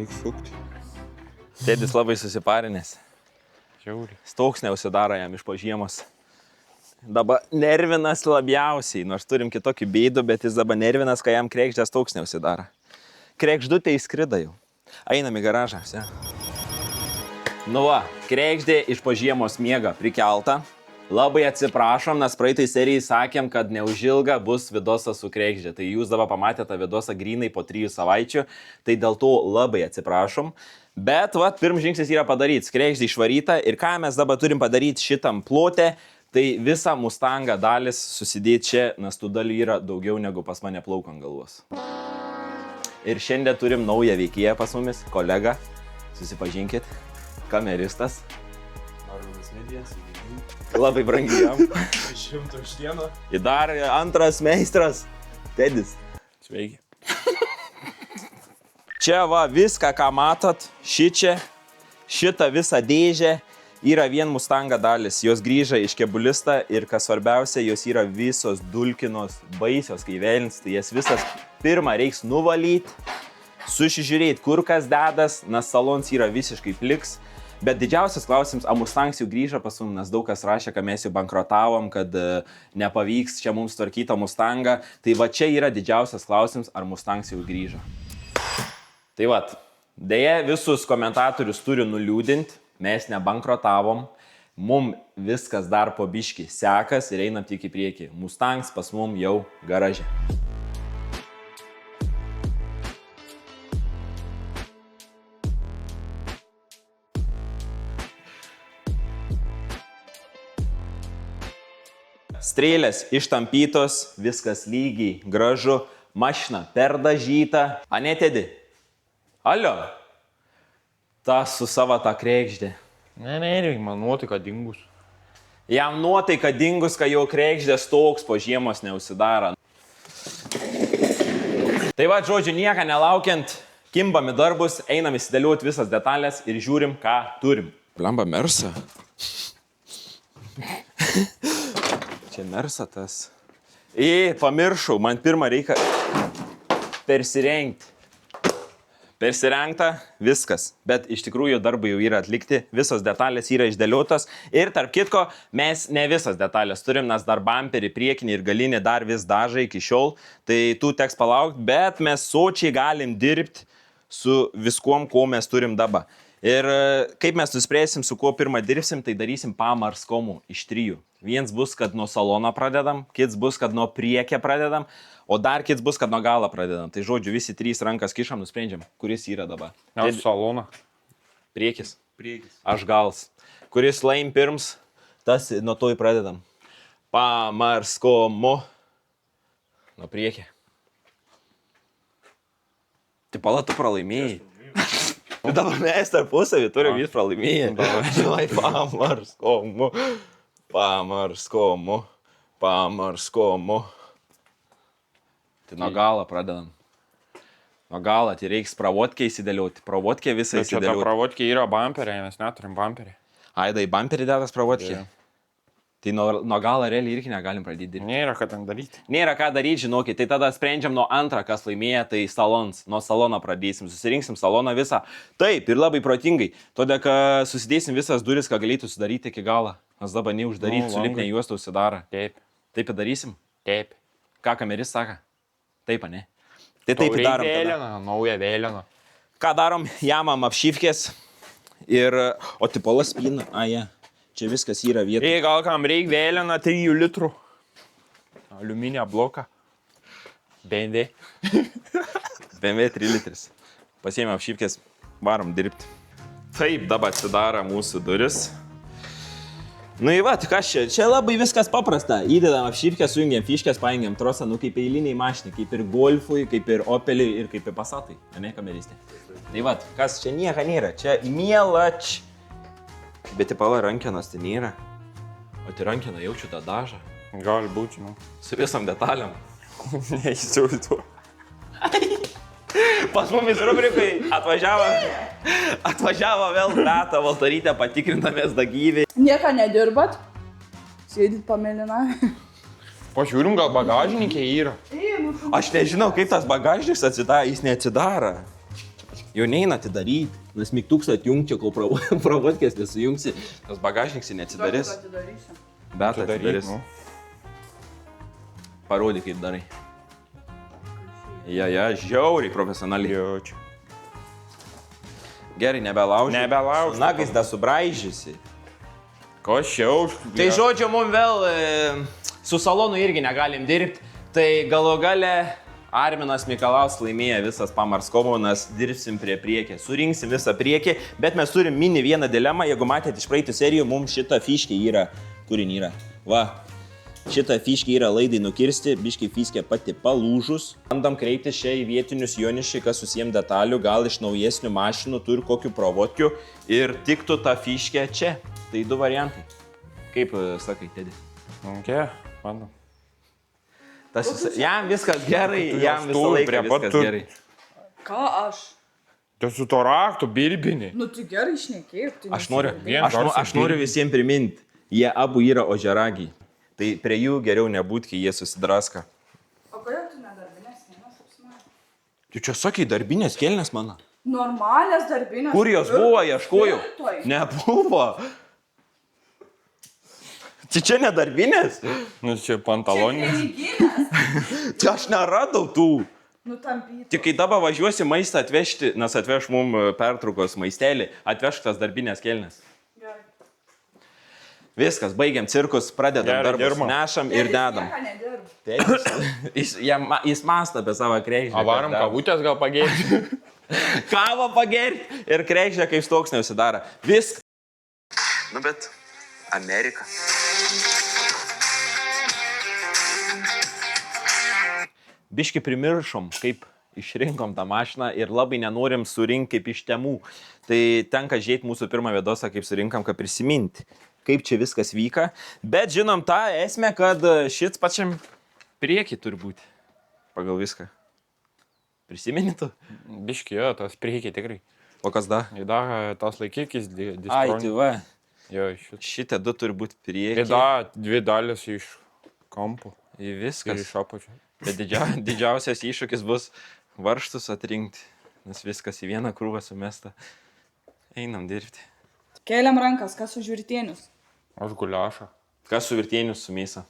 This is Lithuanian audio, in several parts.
Reikia šukti. Tėdis labai susiparinęs. Žiauriai. Stauks neusidaro jam iš po žiemos. Dabar nervinas labiausiai, nors turim kitokį beidų, bet jis dabar nervinas, kai jam krekždės stauks neusidaro. Krekždutė įskrida jau. Einam į garažą. Ja. Nu va, krekždė iš po žiemos miega prikelta. Labai atsiprašom, nes praeitai serijai sakėm, kad neužilga bus vidosas su krekždė. Tai jūs dabar pamatėte tą vidosą grinai po 3 savaičių. Tai dėl to labai atsiprašom. Bet, va, pirmas žingsnis yra padarytas. Krekždė išvaryta. Ir ką mes dabar turim padaryti šitam plote, tai visą Mustangą dalis susidėti čia, nes tų dalių yra daugiau negu pas mane plauk ant galvos. Ir šiandien turim naują veikėją pas mumis, kolegą. Susipažinkit. Kameristas. Arvidas Medijas. Labai brangiam. 100 už dieną. Ir dar antras meistras. Tėdis. Sveiki. Čia va viską, ką matot, šitą visą dėžę yra vien Mustanga dalis. Jos grįža iš kebulista ir kas svarbiausia, jos yra visos dulkinos, baisios, kai velnis. Tai jas visas pirmą reiks nuvalyti, susižiūrėti, kur kas dedas, nes salons yra visiškai pliks. Bet didžiausias klausimas, ar Mustangs jau grįžo pas mums, nes daug kas rašė, kad mes jau bankrotavom, kad nepavyks čia mums tvarkyti Mustangą. Tai va čia yra didžiausias klausimas, ar Mustangs jau grįžo. Tai va, deja visus komentatorius turiu nuliūdinti, mes nebankrotavom, mum viskas dar po biškį sekas ir einam tik į priekį. Mustangs pas mum jau garaže. Strėlės ištampytos, viskas lygiai, gražu, mašina perdažyta. Ane, Tėdi? Alio? Tas su savo tą krekždė. Ne, man nuotaika dingus. Jam nuotaika dingus, kai jau krekždės toks po žiemos neusidaro. Tai va, žodžiu, nieką nelaukiant, kimbam į darbus, einam įsidėliuoti visas detalės ir žiūrim, ką turim. Blemba Mersa. Čia Mersa tas. Pamiršau, man pirmą reikia persirengti. Persirengta, viskas. Bet iš tikrųjų darbai jau yra atlikti, visos detalės yra išdėliotos. Ir tarp kitko, mes ne visas detalės turim, nes dar bamperį, priekinį ir galinį dar vis dažai iki šiol. Tai tų teks palaukti, bet mes sočiai galim dirbti su viskuom, ko mes turim dabar. Ir kaip mes nuspręsim, su kuo pirmą dirbsim, tai darysim pamarskomų iš 3. Viens bus, kad nuo salono pradedam, kits bus, kad nuo priekio pradedam, o dar kits bus, kad nuo galo pradedam. Tai žodžiu, visi 3 rankas kišam, nusprendžiam, kuris yra dabar. Aš saloną. Priekis. Priekis. Aš gals. Kuris laim pirms, tas nuo to į pradedam. Pamarskomu. Nuo priekio. Tai pala, tu pralaimėjai. Tu dabar mes tarpusavį turim vis pralaimėję. Davai pamarskomu. Pamarskomu. Pamarskomu. Tai nuo galo pradedam. Nuo galo, tai reiks pravodkę įsidėlioti. Pravodkę visą Čia ta įsidėlioti. pravodkė yra bamperė, mes neturim bamperį. Aidai, bamperį dėtas pravodkė. Yeah. Tai nuo galo realiai irgi negalim pradėti dirbti. Nėra ką ten daryti. Nėra ką daryti, žinokit, tai tada sprendžiam nuo antrą, kas laimėjo, tai salons. Nuo salono pradėsim, susirinksim saloną visą. Taip, ir labai protingai. Todėl, kad susidėsim visas duris, ką galėtų sudaryti iki galo. Nes dabar neuždaryti, sulipnė juostą užsidaro. Taip. Taip ir darysim? Taip. Ką kameris sako? Taip, ne? Tai taip ir darom. Vėliana, nauja vėliana. Ką darom? Jamam apšyfkės. Ir... O tipolas spyna. Aja. Čia viskas yra vieta. Gal kam reikia vėlianą 3 litrų. Aliuminio bloką. BMW. BMW 3 litris. Pasiėmėm apšypkės, varom dirbti. Taip, dabar atsidaro mūsų duris. Nu į va, kas čia? Čia labai viskas paprasta. Įdedam apšypkę, sujungiam fiškės, paėgiam trosą, nu kaip eiliniai mašinai, kaip ir Golfui, kaip ir Opeliui ir kaip ir Passatai. Ne, kameristė. Tai va, kas čia nieka nėra. Čia mielač. Bet tipala rankenos tai nėra. O tai rankena jaučiu tą dažą. Gali būti, žinau. Su visam detaliam. Neįsivaizduoju. Pas mumis rubrikai atvažiavo vėl Beata Valtarytė, patikrintamės dagyviai. Nieką nedirbat? Sėdit pamėlynavę. Pažiūrim, gal bagažininkė yra. Aš nežinau, kaip tas bagažnis atsidaro, jis neatsidaro. Jo neina atidaryti, nes mygtuks atjungti, kol pravotkės nesujungsi, tas bagažniks neatsidarys. Atidarysiu. Bet atidarys. nu. Parodyk, kaip darai. Ja, žiauriai profesionaliai. Jaučiu. Gerai, nebelauži. Nebelaužiu. Su nagais dar subraižysi. Ko šiauš? Tai žodžiu, mums vėl su salonu irgi negalim dirbti. Tai galų gale Arminas Mikalaus laimėjo visas Pamarskovonas, dirbsim prie priekį, surinksim visą priekį, bet mes turim mini vieną dilemą, jeigu matėte iš praeitų serijų, mums šita fiškė yra, kurin yra, va, šita fiškė yra laidai nukirsti, biškai fiškė pati palūžus. Bandam kreiptis čia į vietinius Joniškai, kas susiem detalių, gal iš naujesnių mašinų turi kokių provotkių ir tiktų tą fiškę čia. Tai du variantai. Kaip sakai, Tedi? Okay, bandom. Jam viskas gerai, Tu jam jau visą stovi laiką prie viskas batų. gerai. Ką aš? Tu su to raktu bilbini. Nu, tu gerai šnekėk. Tai Aš noriu, Vien garsas aš noriu visiems priminti, jie abu yra ožiaragiai. Tai prie jų geriau nebūti, kai jie susidraska. O kodėl tu nedarbinės kelnes apsimatė? Tu čia sakai darbinės kelnes mano? Normalias darbinės. Kur jos buvo, ieškojau? Spirtoj. Nebuvo. Čia nedarbinės? Nu, čia pantalonės. Piniginės. Tai aš neradau tų. Nu, tampytų. Tik kai dabar važiuosi maistą atvežti, nes atveš mum pertraukos maistelį, atvežk tas darbinės kelnes. Gerai. Viskas, baigiam cirkus, pradedam Gerai, darbus, dirbam. nešam ir dedam. Nieką nedirbu. Taip, jis mąsta apie savo kreikžę. Avaram kavutės gal pagėti. Kavą pagerti ir kreikžę kaip stoks neusidara. Viskas. Nu bet Amerika. Biški primiršom, kaip išrinkom tą mašiną ir labai nenorim surinkti kaip iš temų. Tai tenka žiūrėti mūsų pirmą vidosą, kaip surinkam, kad prisiminti, kaip čia viskas vyka. Bet žinom tą esmę, kad šits pačiam priekį turi būti pagal viską. Prisimeni tu? Biški, jo, tas priekį tikrai. O kas da? Ir dar tas laikykis Ai, tai distronį. va. Jo, šit. Šitie du turi būti priekį. Ir dar dvi dalis iš kampų. Į Ir viskas. iš apačio. Bet didžiausias iššūkis bus varžtus atrinkti, nes viskas į vieną krūvą sumesta. Einam dirbti. Keliam rankas, kas už virtienius. Aš guliašą. Kas su virtienius su mėsa?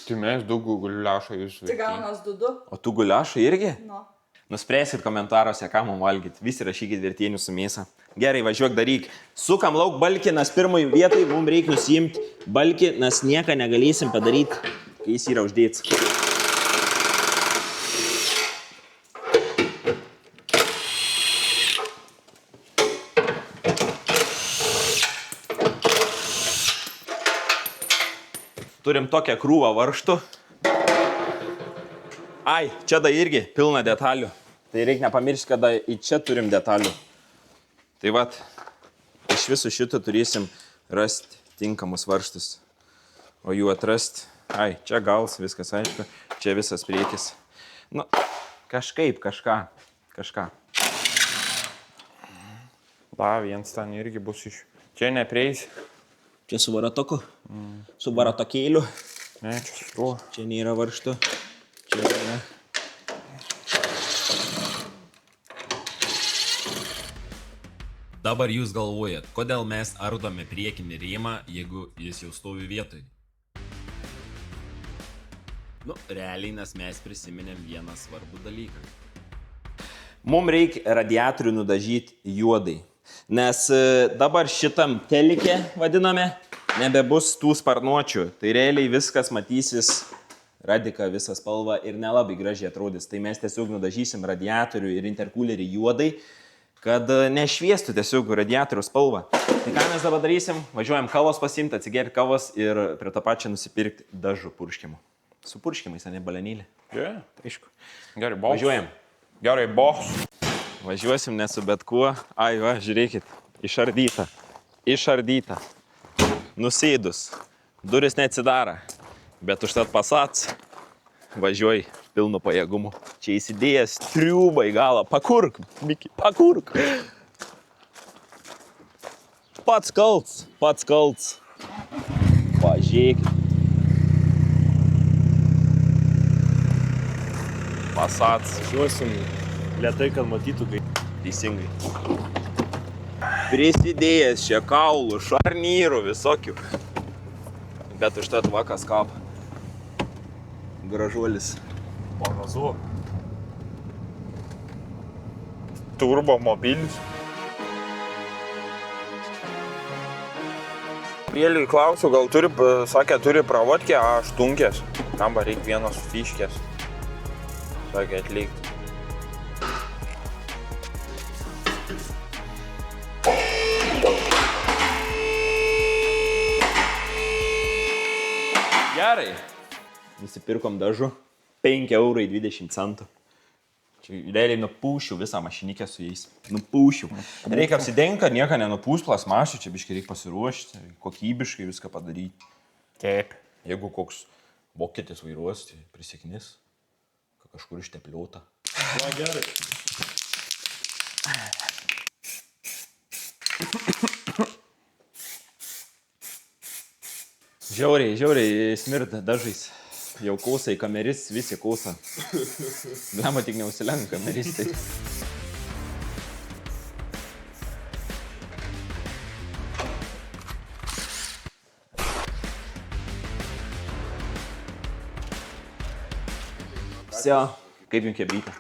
Tai mes daug guliašą jūs Tai gaunas 2-2. O tu guliašai irgi? Nu. Nuspręskit komentaruose, ką mums valgyti. Visi rašykit virtienius su mėsa. Gerai, važiuok daryk. Sukam lauk balkį, nes pirmoj vietoj mums reikia nusimti balkį, nes nieką negalėsim padaryti, kai jis yra uždėts. Turim tokią krūvą varžtų. Ai, čia da irgi pilna detalių. Tai reikia nepamiršti, kada į čia turim detalių. Tai vat, iš visų šito turėsim rasti tinkamus varžtus. O jų atrasti, ai, čia gals, viskas aišku, čia visas priekis. Nu, kažkaip, kažką. Da, vienas ten irgi bus iš. Čia neprieisi. Čia su varatoku, su varatokėliu. Ne, čia su tuo. Čia nėra varžtų. Čia nėra. Dabar jūs galvojat, kodėl mes ardome priekinį rėmą, jeigu jis jau stovi vietoj? Nu, realiai, nes mes prisiminėm vieną svarbų dalyką. Mums reikia radiatorių nudažyti juodai. Nes dabar šitam telike, vadiname, nebebus tų sparnuočių. Tai realiai viskas matysis radika visą spalvą ir nelabai gražiai atrodys. Tai mes tiesiog nudažysim radiatorių ir interkulerį juodai, kad nešviestų tiesiog radiatorių spalvą. Tai ką mes dabar darysim? Važiuojam kavos pasimti, atsigerti kavos ir prie to pačią nusipirkti dažų purškimų. Su purškimais, ne balenėlį. Yeah. Aišku. Gerai, bos. Važiuojam. Gerai, bos. Važiuosim ne su bet kuo. Ai, va, žiūrėkit. Išardyta. Išardyta. Nusėdus. Duris neatsidara. Bet užtat Passats važiuoji pilnu pajėgumu. Čia įsidėjęs triūbą į galą. Pakurk, Miki, pakurk. Pats kalts, pats kalts. Pažiūrėkit. Passats. Važiuosim Lietai, kad matytų, kai... Teisingai. Prisidėjęs čia kaulų, šarnyrų, visokių. Bet užtat vakas kap. Gražuolis. Panazu. Turbo mobilis. Prieliui klausiu, gal turi, sakė, turi pravodkę aštunkės. Kamba reikia vienos fiškės. Sakė, atlikti. Gerai. Nusipirkom dažų. 5,20 €. Čia realiai nupūšiu visą mašinikę su jais. Nupūšiu. Reikia apsidengti, kad nieko nenupūs plasmašių. Čia biškai reikia pasiruošti, kokybiškai viską padaryti. Taip. Jeigu koks vokietis vairuos, tai prisiknis. Kažkur ištepliuota. Na, gerai. Žiauriai smirda dažais. Jau kausai, kameris, visi kausa. Blema tik neusilenk kameristai. Vsio, kaip jums kebrytė.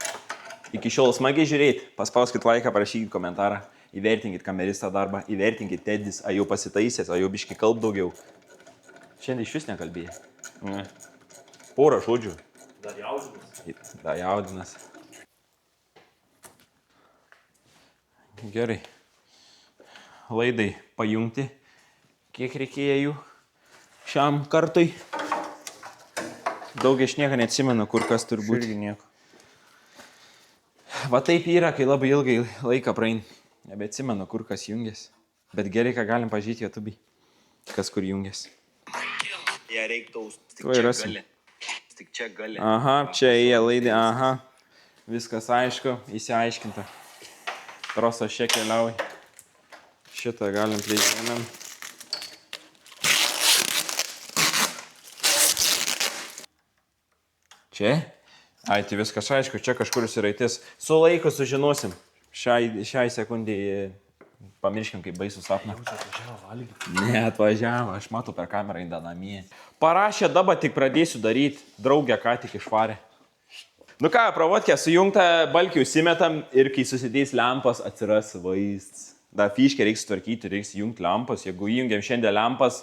Iki šiol smagiai žiūrėti, paspauskit laiką, parašykit komentarą, įvertinkit kameristą darbą, įvertinkit Tedis, ar jau pasitaisęs, ar jau biški kalb daugiau. Šiandien iš vis nekalbėjai. Ne. Porą žodžių. Dar jaudinas. Dar jaudinas. Gerai. Laidai pajungti. Kiek reikėjo jų šiam kartui? Daug iš nieko neatsimenu, kur kas turi būti. Irgi nieko. Va taip yra, kai labai ilgai laiką praein. Nebeatsimenu, kur kas jungiasi. Bet gerai, ką galim pažyti YouTube. Kas kur jungiasi. Ja reiktų Tuoj rasim. tik čia gali. Aha, čia įėjo laidė, aha. Viskas aišku, įsiaiškinta. Rosa šia keliauja. Šitą galim pleidžiamėm. Čia? Ai, tai viskas aišku, čia kažkur įsiraitis. Su laiku sužinosim. Šiai sekundėje pamirškim, kaip baisų sapną. Ne, atvažiavo, aš matau per kamerą indą namie. Parašė, dabar tik pradėsiu daryti. Draugę ką tik išvarė. Nu ką, pravodkę sujungtą balkį užsimetam ir kai susidės lempas, atsiras vaizdas. Dar fiškę reiks tvarkyti, reiks jungti lempas. Jeigu įjungiam šiandien lempas,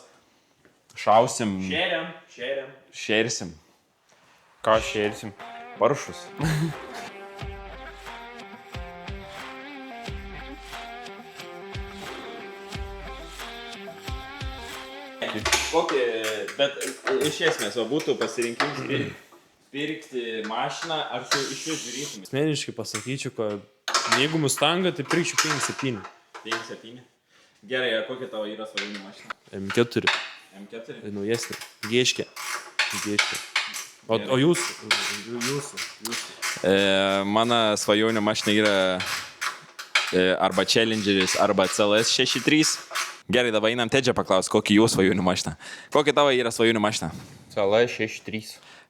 šausim. Šersim. Ką šersim? Paršus. Kokį, bet iš esmės, o būtų pasirinkimas pirkti mašiną, ar tu iš vis žiūrėtum? Asmeniškai pasakyčiau, kad jeigu Mustangą, tai pirkčiau 5.7. 5.7. Gerai, o kokia tavo yra svajonių mašina? M4. M4? Naujesnė. Gėškė. O jūsų? Mano svajonių mašina yra arba Challengeris, arba CLS 63. Gerai, dabar einam Tedžią paklaus, kokį jų svajonių mašina. Kokia tavo yra svajonių mašina? CLS 63.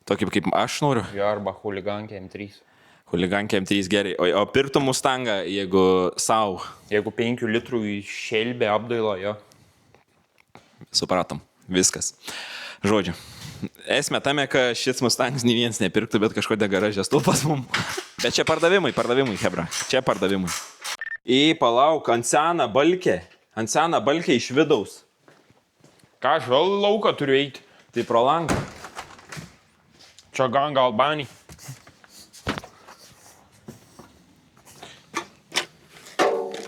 Tokį kaip aš noriu. Jo, arba Huligankė M3. Huligankė M3 gerai. O pirktų Mustangą, jeigu savo? Jeigu 5 litrų į šelbę apdailą, jo. Supratom. Viskas. Žodžiu. Esmė tame, kad šis Mustangas nei vienas nepirktų, bet kažkodėl garažė stulpas mum. Bet čia pardavimui, hebra. Čia pardavimui. Palauk, ant seną balkę iš vidaus. Ką, aš vėl lauką turiu eiti. Tai pro langą. Čia Ganga Albanija.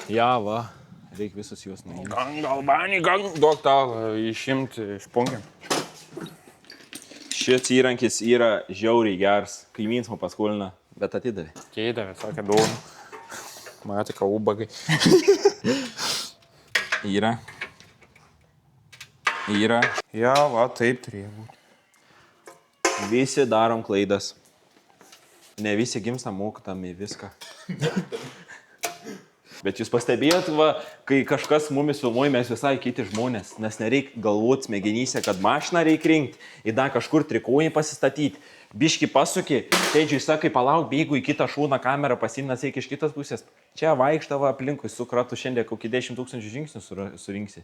Ja, va. Reikia visus juos nuimti. Ganga Albanija, duok tą išimti iš punkiam. Šis įrankis yra žiauriai geras. Kaimyns man paskolina, bet atidavė. Keidavė, sakė, duodu. Matė, ką ubagai. Yra. Ja, va, taip turėjo būti. Visi darom klaidas. Ne visi gimsta mokydami viską. Bet jūs pastebėjot, va, kai kažkas mumis filmuoja, mes visai kiti žmonės. Nes nereik galvoti smegenyse, kad mašiną reik rinkti, į dar kažkur trikojį pasistatyti. Biški pasuki, teidžiui sakai, palauk, bėgu į kitą šūną kamerą, pasinas eik iš kitos pusės. Čia vaikštavo aplinkui, su kratu šiandien kokį 10 000 žingsnių surinksi.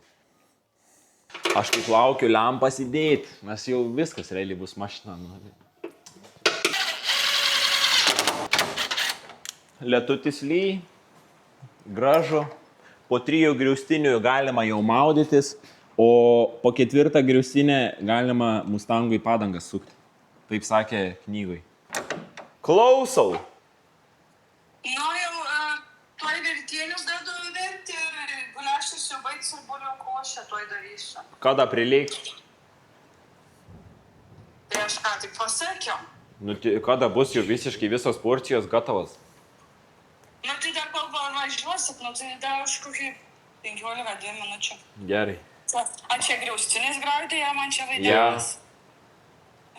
Aš kaip laukiu lempas įdėti, nes jau viskas realiai bus mašina. Lietutis lyj, gražu, po 3 griaustinių galima jau maudytis, o po 4 griaustinę galima Mustangui padangas sukti. Taip sakė knygoj. Klausau. Nu jau tuoj vertienius dedu verti ir guliašis jau baigs ir bulio košę tuoj darysiu. Kada prileiks? Tai aš ką tik pasakiau. Nu, kada bus jau visiškai visos porcijos gatavas? Nu tai dar kol važiuosit, nu tai dar už kokį 15 minučių. Gerai. A čia griaustinės graudėje man čia vaidėjas?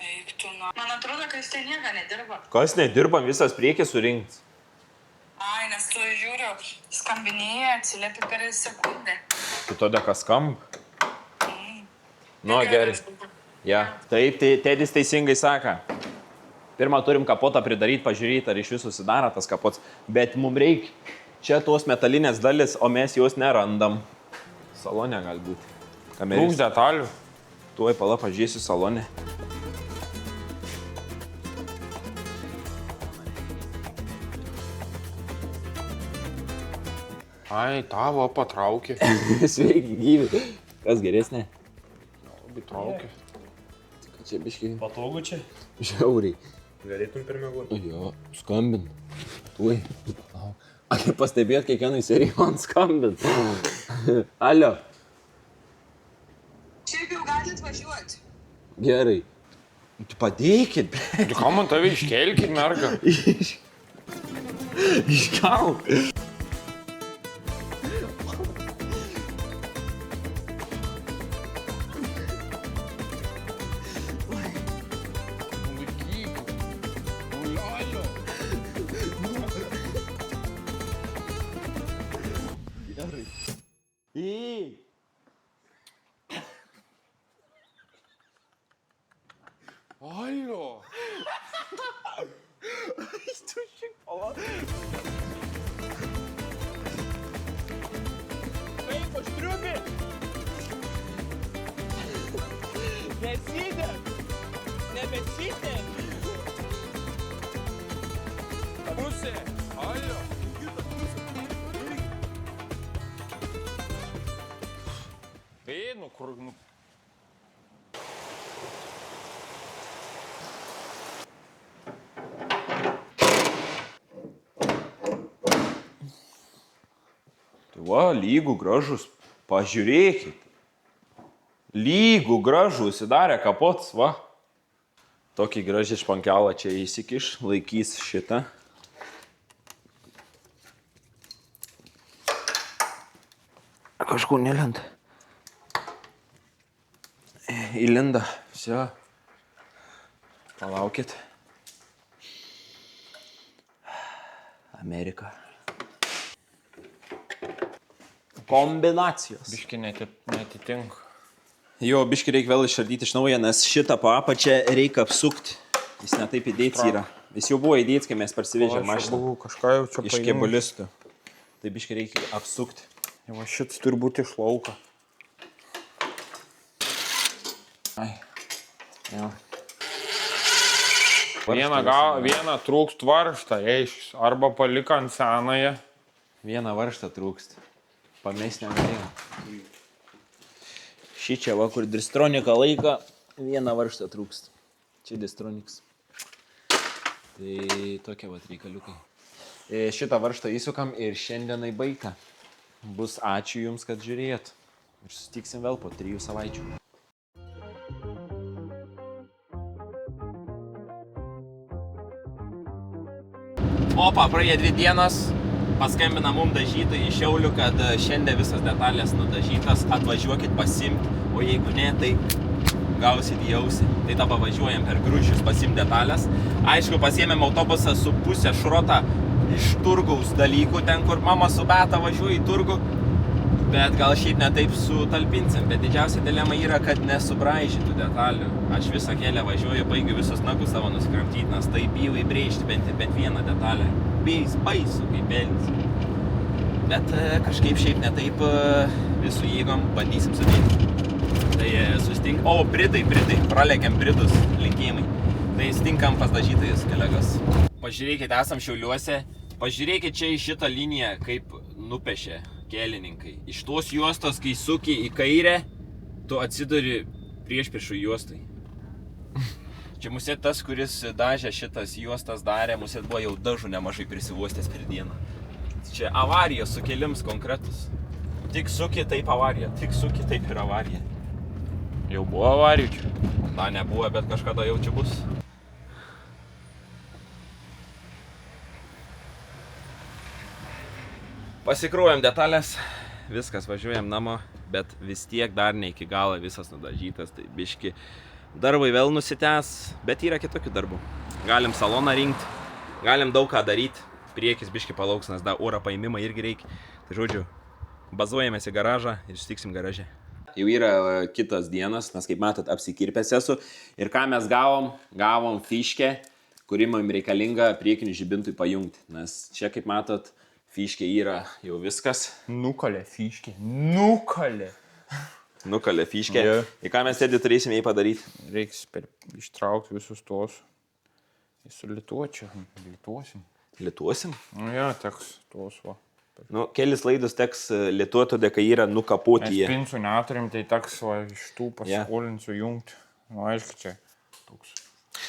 Eik tu, nu. Man atrodo, kad jis tai nieko nedirba. Kas nedirbam, visas priekis surinkt. Ai, nes tu žiūriu, skambinėja, atsiliepi per sekundę. Tu tada kas skamba? Nu, gerai. Ja. Taip, tai Tedis teisingai sako. Pirmą turim kapotą pridaryti, pažiūrėti, ar iš visų susidaro tas kapots. Bet mums reikia čia tos metalinės dalis, o mes jos nerandam. Salone galbūt. Trūks detalių. Tuoj pala pažiūrėsiu salone. Ai, tavo patraukė. Sveiki, gyvi. Kas geresnė? Labai traukė. Kad čia biškai Patogu čia. žiauriai. Galėtum per mėgoti. Jo, skambin. Tuoj. A, kaip pastebėt, kiekvienai serijai man skambin. Alio. Šiaip jau galit važiuoti. Gerai. Tu padėkit. Tu ką man tave iškelkit, merga? Iškauk. Alio. Kaip užtriubi? Nesidė. Nebesidė. Pusė. Alio. Ei, nu kur... Nu... Tai va, lygų gražus. Pažiūrėkit. Lygų gražų įsidarė kapots, va. Tokį gražį špankelą čia įsikiš, laikys šitą. Kažkur nelenda. Įlinda. Vse. Palaukit. Amerika. Kombinacijos. Biški netitinka. Jo, biški reikia vėl išardyti iš naujo, nes šitą po apačią reikia apsukti. Jis netaip įdėts yra. Jis jau buvo įdėts, kai mes parsivežėm mašiną. Kažką jau čia Iš kebulistų. Tai biški reikia apsukti. Va šitas turi būti iš lauko. Ai. Jo. Vieną trūkst varžtą, reiškia. Arba palik ant senąją. Vieną varžtą trūkst. Pamest negalėjau. Šį čia va, kur distronika laika, vieną varžtą trūkst. Čia distroniks. Tai tokie va reikaliukai. Šitą varžtą įsukam ir šiandienai baigta. Bus ačiū Jums, kad žiūrėjot. Ir susitiksim vėl po 3 savaičių. Opa, praėjo 2 dienas. Paskambina mum dažytojai iš Šiaulių, kad šiandien visas detalės nudažytas, atvažiuokit pasiimti, o jeigu ne, tai gausit į ausį. Tai dabar važiuojam per Gružius pasiimti detalės. Aišku, pasiėmėm autobusą su pusę šrota iš turgaus dalykų, ten kur mama su Beta važiuoja į turgų. Bet gal šiaip netaip sutalpinsim, bet didžiausia dilema yra, kad nesubraižytų detalių. Aš visą kelią važiuoju, baigiu visus nagus savo nusikramtyti, nes tai bijau įbrėžti bent vieną detalę. Bijais baisu, kaip elnis. Bet kažkaip šiaip netaip visų jėgom bandysim sudėti. Tai susitink... O, Britai, pralekiam Britus, linkėjimai. Tai stinkam pas dažytojus, kolegos. Pažiūrėkite, esam Šiauliuose. Pažiūrėkite čia į šitą liniją, kaip nupešė kelininkai. Iš tos juostos, kai suki į kairę, tu atsiduri priešpriešų juostai. Čia musė tas, kuris dažė šitas juostas darė, musė buvo jau dažų nemažai prisivostęs per dieną. Čia avarijos sukelims konkretus. Tik suki, taip avarija. Tik suki, taip ir avarija. Jau buvo avarijų čia. Na, nebuvo, bet kažkada jau čia bus. Pasikruojam detalės, viskas, važiuojam namo, bet vis tiek dar ne iki galo visas nudažytas, tai biški darbai vėl nusitęs, bet yra kitokių darbų. Galim saloną rinkti, galim daug ką daryti, priekis biški palauks, nes dar oro paėmimą irgi reikia. Tai žodžiu, bazuojamės į garažą ir sustiksim garaže. Jau yra kitos dienos, nes kaip matot apsikirpęs esu ir ką mes gavom fiškę, kuri mums reikalinga priekinių žibintui pajungti, nes čia kaip matot, fiškė yra jau viskas. Nukalė fiškė. Nukalė fiškė. Yeah. Ir ką mes sėdį turėsim jai padaryti? Reiks ištraukti visus tos. Sulituočiau. Lituosim? Nu jo, teks tos va. Nu, kelis laidus teks lituoti, dėka yra nukapuoti jie. Mes pinsų neturim, tai teks va iš tų paskolinsiu jungti. Nu, aišku, čia toks.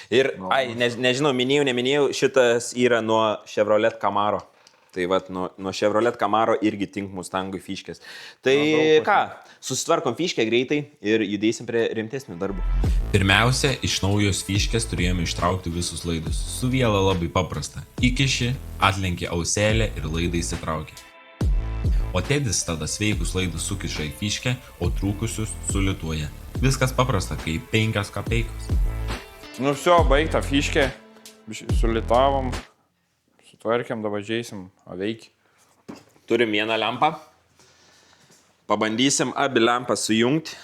Ir, nežinau, neminėjau, šitas yra nuo Chevrolet Camaro. Tai vat, nuo Chevrolet Camaro irgi tink Mustangui fiškės. Tai ką, susitvarkom fiškę greitai ir judėsim prie rimtesnių darbų. Pirmiausia, iš naujos fiškės turėjome ištraukti visus laidus. Su viela labai paprasta. Įkiši, atlenki auselę ir laidą įsitraukia. O Tedis tada sveikus laidus sukiša į fiškę, o trūkusius sulituoja. Viskas paprasta, kaip 5 kapeikos. Nu viso, baigta fiškė. Sulitavom. Sutvarkiam, dabar žaisim aveikį. Turim vieną lempą. Pabandysim abi lempas sujungti.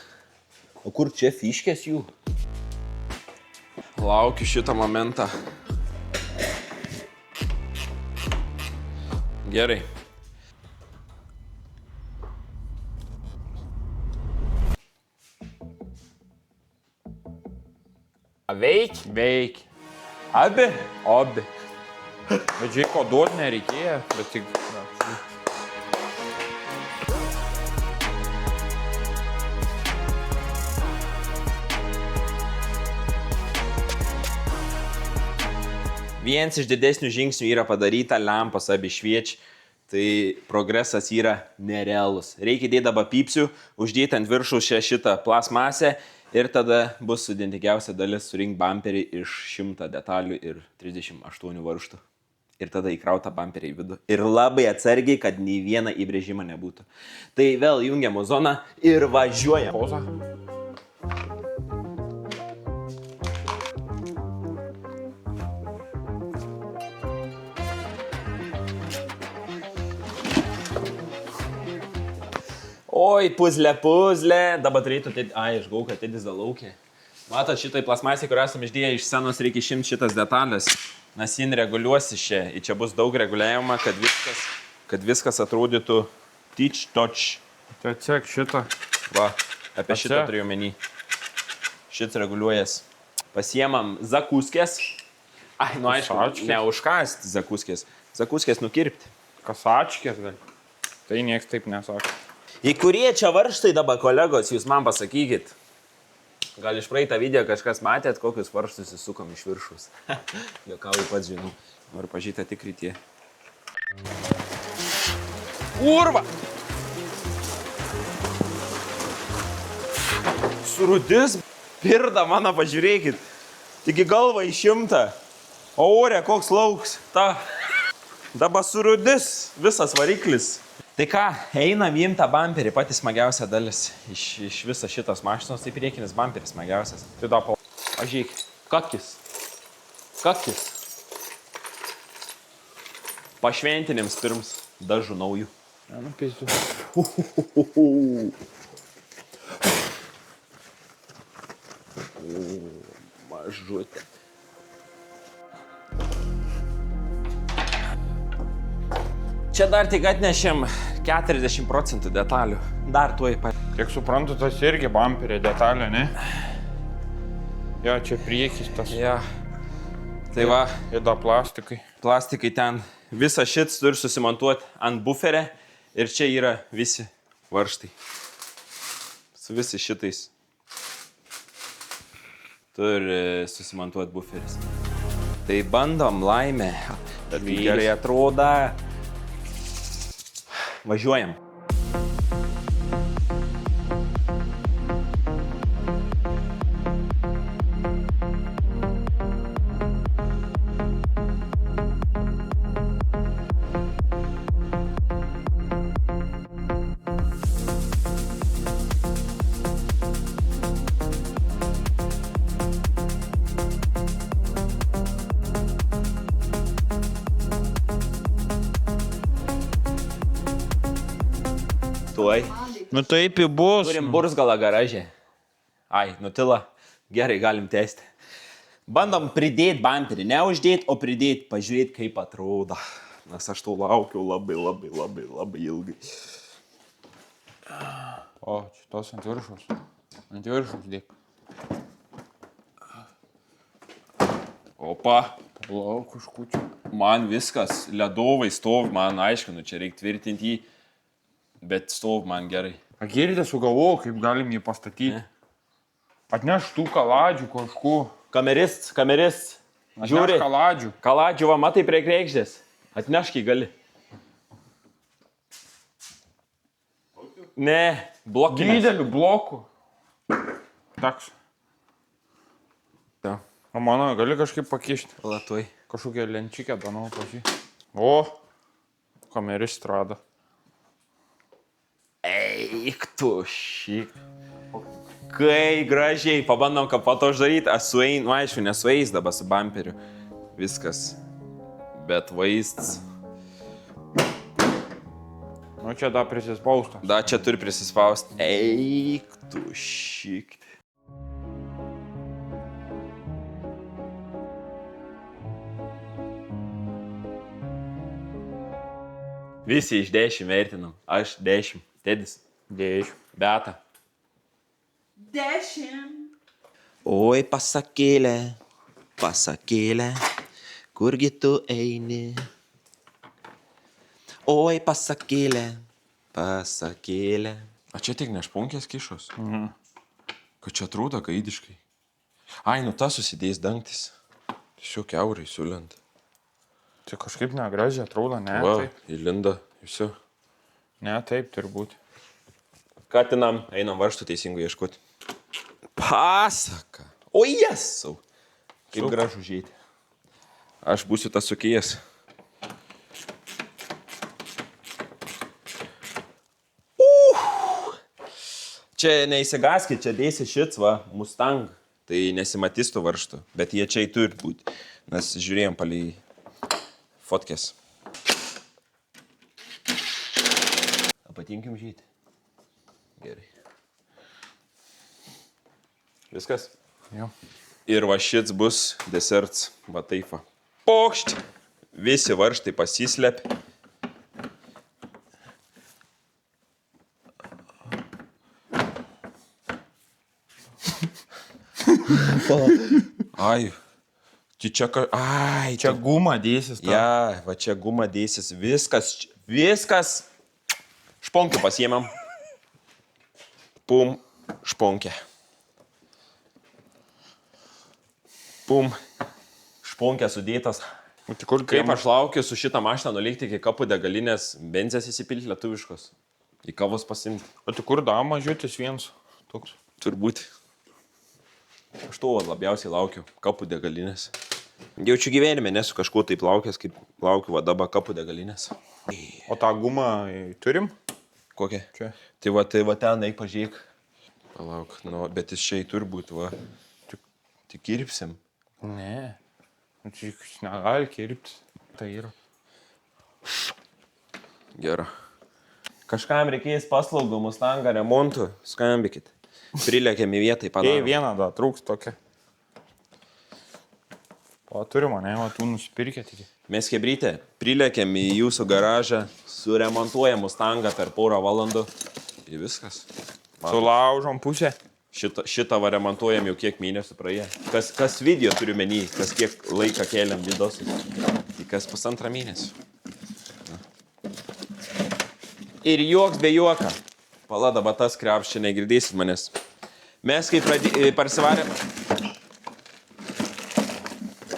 O kur čia fiškės jų? Laukiu šitą momentą. Gerai. Aveikį? Veikį. Abi? Abi. Bet žiūrėk, ko duot nereikėjo, bet tik... Vienas iš didesnių žingsnių yra padaryta, lempos abi šviečia, tai progresas yra nerealus. Reikia dėti dabar pypsių, uždėti ant viršų šitą plasmasę ir tada bus sudėtingiausia dalis surinkti bamperį iš 100 detalių ir 38 varžtų. Ir tada įkrauta bamperį į vidų. Ir labai atsargiai, kad nei vieną įbrėžimą nebūtų. Tai vėl jungiam ozoną ir važiuojam. Poza. Oi, puzlė. Dabar turėtų... Išgau, kad Tedis dalaukė. Matot, šitai plasmasė, kur esam išdėję iš senos, reikia išimti šitas detalės. Nes jin reguliuosi čia. Ir čia bus daug reguliavimą, kad viskas atrodytų tyč-toč. Tai atsiek šitą. Va, apie šitą turiu menį. Šits reguliuojas. Pasiemam zakuskės. Aišku, neužkasti zakuskės. Zakuskės nukirpti. Kasačkės gal. Tai nieks taip nesako. Į kurie čia varžtai dabar, kolegos, jūs man pasakykit. Gal iš praeitą video kažkas matėt, kokius varžtus įsukom iš viršus. Jokauju pats žinau. Noriu pažyti tikritie. Urva! Surudis, pirda mano, pažiūrėkit. Tik į galvą išimta. O ore, koks lauks. Dabar surudis, visas variklis. Tai ką, einam imtą bamperį, pati smagiausia dalis iš viso šitos mašinos, tai priekinis bamperis smagiausias. Tai dapo, pažiūrėk, kakis. Pašventinims pirms dažų naujų. Nenupėsiu. Mažutė. Čia dar tik atnešėm 40% detalių. Dar tuoj pat. Kiek suprantu, tas irgi bamperė detalė, ne? Jo, čia priekis tas. Ja. Tai va, Ir da plastikai. plastikai ten. Visą šits turi susimontuoti ant buferę ir čia yra visi varžtai. Su visi šitais turi susimontuoti buferis. Tai bandom laimę. Bet kai gerai atrodo. Važiuojam. Tuoj. Nu taip ir bus. Turim burzgalą garažė. Ai, nutila. Gerai, galim tęsti. Bandom pridėti bamperį. Ne uždėti, o pridėti. Pažiūrėti, kaip atrodo. Nes aš to laukiu labai ilgai. O, šitos ant viršus. Ant viršus dėk. Opa. Lauk kažkučiu. Man viskas ledovai stovi. Man aiškinu, čia reikia tvirtinti jį. Bet stovi man gerai. Girdė sugalvojau, kaip galim jį pastatyti. Atneš tų kaladžių kažku. Kamerist. Atneš Žiūri. kaladžių. Kaladžių, va, matai prie krekždės. Atnešk jį gali. Ne, blokinimas. Didelių blokų. Taks. Jo. O mano, gali kažkaip pakišti. Latui. Kažkokią lenčikę danau pažiūrį. O, kameris rado. Eik tu šik. Kai gražiai, pabandom ką po to uždaryti. Aš suein, nu aišku, nesueis dabar su bumperiu. Viskas. Bet vaizdas. Nu čia dar prisispausta. Da, čia turi prisispausti. Eik tu šik. Visi iš 10 vertinam. Aš 10. Tedis. 10. Beata. 10. Oi, pasakėlė, kurgi tu eini? Oi, pasakėlė. A čia tik nešpunkės kišos? Kad čia atrodo gaidiškai. Ai, nu tas susidės dangtis. Tiesiog kiaurai siūlint. Tai kažkaip negražiai atrodo, ne? Va, Taip. įlinda, visio. Ne, taip, turbūt. Katinam, einam varžtų teisingų ieškoti. Pasaka. O jesau. Kaip gražu žėti. Aš būsiu tas sukėjas. Čia neįsigaskit, čia dėsi šits, va, Mustang. Tai nesimatys tų varžtų, bet jie čia turi būti. Nes žiūrėjom palei fotkės. Patinkim žėti. Gerai. Viskas? Jo. Ir va šits bus deserts, va taip va. Pokšt! Visi varžtai pasislėp. Ai, tai čia ką... Ai, Čia guma dėsis. Ja, va čia guma dėsis. Viskas. Šponkį pasiėmėm. Pum, šponkė. Pum, šponkė sudėtas. Kaip aš laukiu su šitą mašiną nulikti iki kapų degalinės benzės įsipilti lietuviškos. Į kavos pasimti. O tai kur da mažiutis vienas toks? Turbūt. Aš to labiausiai laukiu. Kapų degalinės. Jaučiu gyvenime nesu kažkuo taip laukęs, kaip laukiu va dabar kapų degalinės. O tą gumą turim? Kokią? Čia. Tai va ten eik pažiūrėk. Palauk, nu, bet jis čia turbūt va. Tik kirpsim. Ne. Čia negali kirpti. Tai yra. Gerai. Kažkam reikės paslaugų Mustangą remontų, skambikit. Prilėkėm į vietą, Ei, padarom. vieną da, trūks tokia. O turi mane, o tu nusipirkė tik. Mes hebrytė, prilėkėm į jūsų garažą, suremontuojam Mustangą per porą valandų. Ir viskas. Sulaužom pusę. Šitą va remontuojam jau kiek mėnesių praėję. Kas video turiu menį, kas kiek laiką keliam vidosus. Tai kas 1,5 mėnesio. Ir joks be juoka. Pala, dabar tas krepš, čia negirdėsit manęs. Mes kai parsivarėm...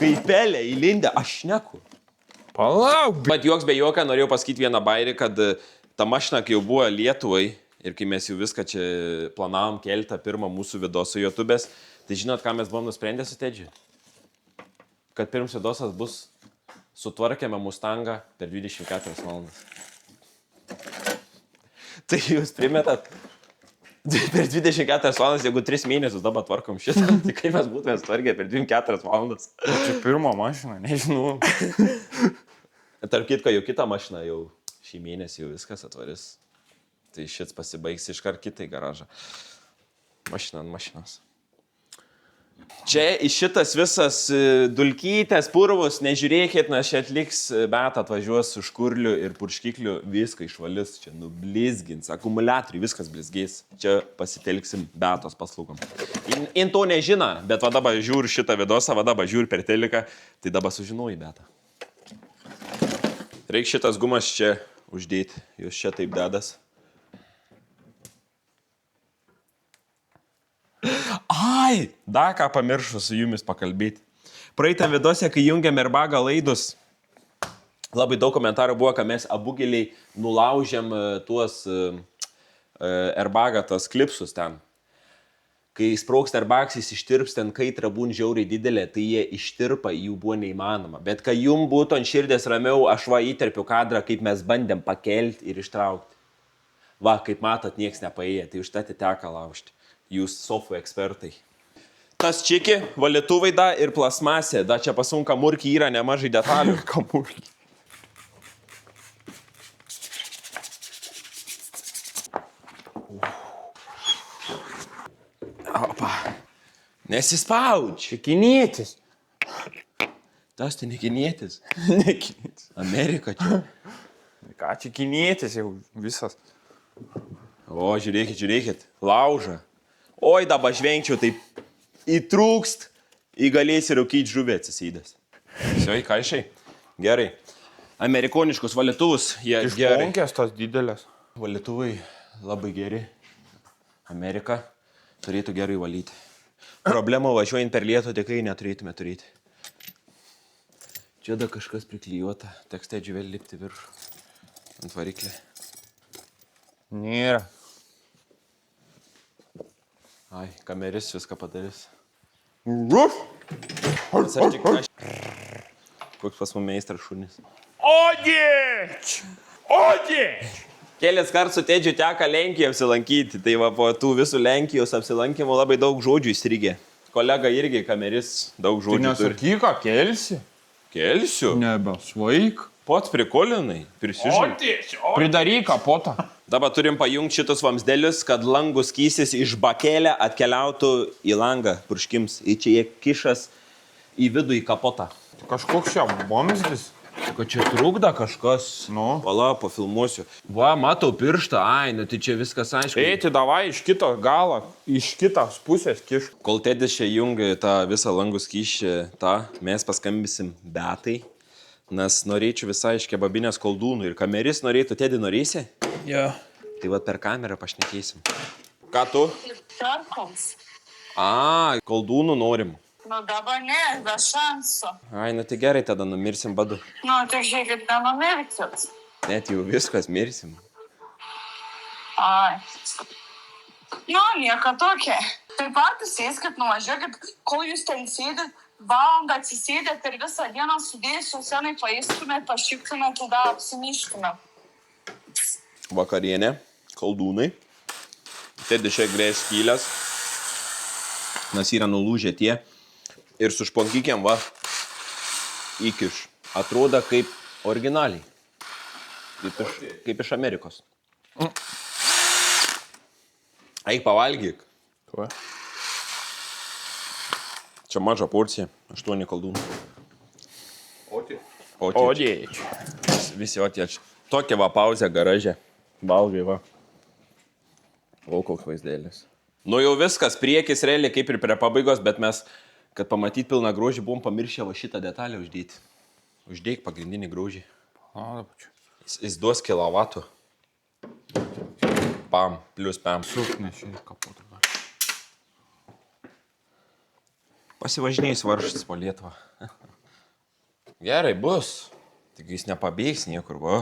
Kai pelė įlindę, aš šneku. Palauk, Bet joks be juoka, norėjau pasakyti vieną bairį, kad ta mašina, kai jau buvo Lietuvai, ir kai mes jau viską čia planavom keltą pirmą mūsų vidosų YouTube'ės, tai žinot, ką mes buvom nusprendę su Tedžiu? Kad pirms vidosas bus sutvarkėme Mustangą per 24 valandas. Tai jūs primetat per 24 valandas, jeigu 3 mėnesius dabar tvarkom šitą, tai kaip mes būtume sutvarkę per 24 valandas? čia pirmo mašina, nežinau. Tarp kitko, jau kitą mašiną jau šį mėnesį jau viskas atvaris. Tai šits pasibaigs iškart kitai garažą. Mašina ant mašinos. Čia iš šitas visas dulkytės, purvus, nežiūrėkit, nes čia atliks bet atvažiuos su škurliu ir purškikliu, viską išvalis, čia nublizgins, akumuliatoriai, viskas blizgės. Čia pasitelksim betos paslaugom. In to nežina, bet va dabar žiūri šitą vidosą, va dabar žiūri per teliką, tai dabar sužinoji betą. Reikia šitas gumas čia uždėti, jūs čia taip dedas. Ai, dar ką pamiršau su jumis pakalbėti. Praeitą vidose, kai jungiam Airbago laidus, labai daug komentarų buvo, kad mes abu giliai nulaužėm tuos Airbago, tas klipsus ten. Kai sprauks Airbagas, jis ištirps ten, kaitra būn žiauriai didelė, tai jie ištirpa, jų buvo neįmanoma. Bet kai jum būtų ant širdės ramiau, aš va įterpiu kadrą, kaip mes bandėm pakelti ir ištraukti. Va, kaip matot, nieks nepaėjo, tai užtat teka laužti. Jūs sofų ekspertai. Tas čiki, valytuvai da ir plasmasė, da čia pasum kamurkį yra nemažai detalių. Kamurkį. Opa. Nesispaudž. Čikinėtis. Tas tai nekinėtis. Nekinėtis. Amerika čia. Ką čikinėtis jau visas. O, žiūrėkit. Lauža. Oi, dabar žvengčiau, taip įtrūkst, įgalėsi rūkyti žuvį atsisydęs. Svei, kaišiai. Gerai. Amerikoniškus valytuvus, jie gerai. Išponkės tos didelės. Valytuvai labai geri. Amerika turėtų gerai valyti. Problemų važiuojant per lietų tikrai neturėtume turėti. Čia da kažkas priklijuota. Tekste džiuvel lipti viršų. Ant variklį. Nėra. Ai, kameris viską padarys. Ruf! Koks pas mum meistras šunis. Odėč! Odėč! Kelias kart su Tedžiu teka Lenkijoje apsilankyti, tai va po tų visų Lenkijos apsilankimų labai daug žodžių įstrigė. Kolega irgi kameris daug Tai žodžių turi. nesakyk, ką kelsi? Kelsiu. Nebesvaik. Pats prikolinai, prisižiūrė. Odėč! Pridaryk kapotą. Dabar turim pajungti šitus vamsdelius, kad langų skysis iš bakelę atkeliautų į langą purškims. Ir čia jie kišas į vidų į kapotą. Kažkoks čia vamzdis. Kad čia trukda kažkas. Nu. Pala, pafilmuosiu. Va, matau pirštą. Ai, nu tai čia viskas aišku. Eiti davai iš kito galo, iš kitos pusės kiš. Kol Tedis čia jungia tą visą langų skyšį, mes paskambinsim Betai. Nes norėčiau visai iš kebabinės koldūnų ir kameris norėtų. Tedi, norėsi? Jo. Tai va per kamerą pašnekėsim. Ką tu? Tarkoms. A, koldūnų norim. Nu dabar ne, be šansų. Ai, nu tai gerai, tada numirsim badu. Nu, tai žiūrėkit, nenumirkit. Net jau viskas mirsim. Ai. Nu, nieko tokia. Taip pat sėskit, nuvažiuokit, kol jūs ten sėdit, valandą atsisėdėt ir visą dieną sudėjusiu senai paėstumėt, pašyktumėt, tada apsimištumėt. Vakarienė, koldūnai. Tedis čia grės skylės. Nes yra nulūžę tie. Ir su šponkykiam va įkiš. Atrodo kaip originaliai. Kaip iš Amerikos. Eik pavalgyk. Ko? Čia maža porcija, 8 koldūnų. Odėč. Visi otieč. Tokia va pauzė garaže. Valgai va. O koks vaizdėlis. Nu jau viskas, priekis realiai kaip ir prie pabaigos, bet mes, kad pamatyt pilną grožį, buvom pamiršę va šitą detalę uždėti. Uždėk pagrindinį grožį. Jis duos kilovatų. Pam, plus pam. Suknešiai kapotų. Pasivažinėjus varžtis po Lietuvą. Gerai bus. Tik jis nepabėgs niekur, va.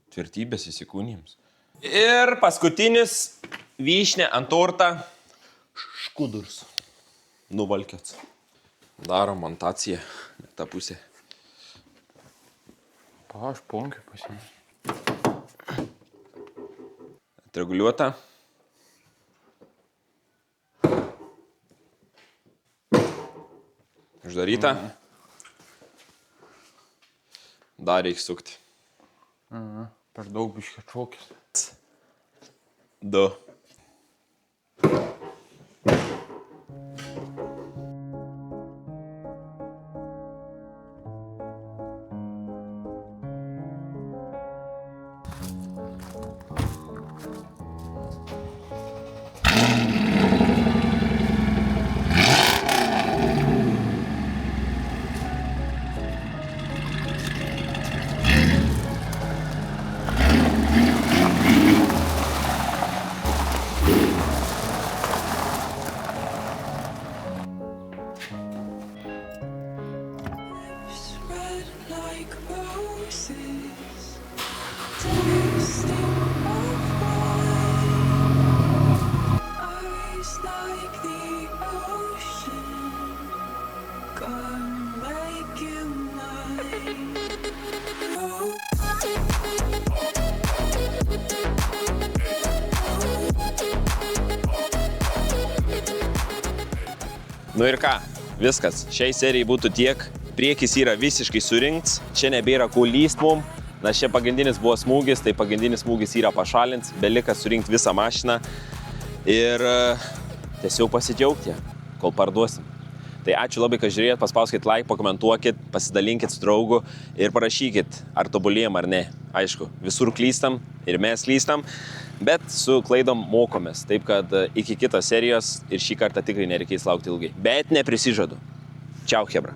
Tvirtybės įsikūnims. Ir paskutinis vyšnė ant tortą. Škudurs. Nuvalkėts. Darom montaciją. Ta pusė. Aš ponkiu pasimė. Atreguliuota. Uždaryta. Dar reikia sukti. Per daug biškė šokis. 2. Nu ir ką, viskas, šiai serijai būtų tiek, priekis yra visiškai surinkts, čia nebėra ko lyst mum, nes čia pagrindinis buvo smūgis, tai pagrindinis smūgis yra pašalints, belika surinkti visą mašiną ir tiesiog pasidžiaugti, kol parduosim. Tai ačiū labai, kad žiūrėjot, paspauskit like, pakomentuokit, pasidalinkit su draugu ir parašykit, ar tobulėjom ar ne. Aišku, visur klystam ir mes klystam, bet su klaidom mokomės. Taip kad iki kitos serijos ir šį kartą tikrai nereikės laukti ilgai. Bet neprisižadu. Čiau, chebra.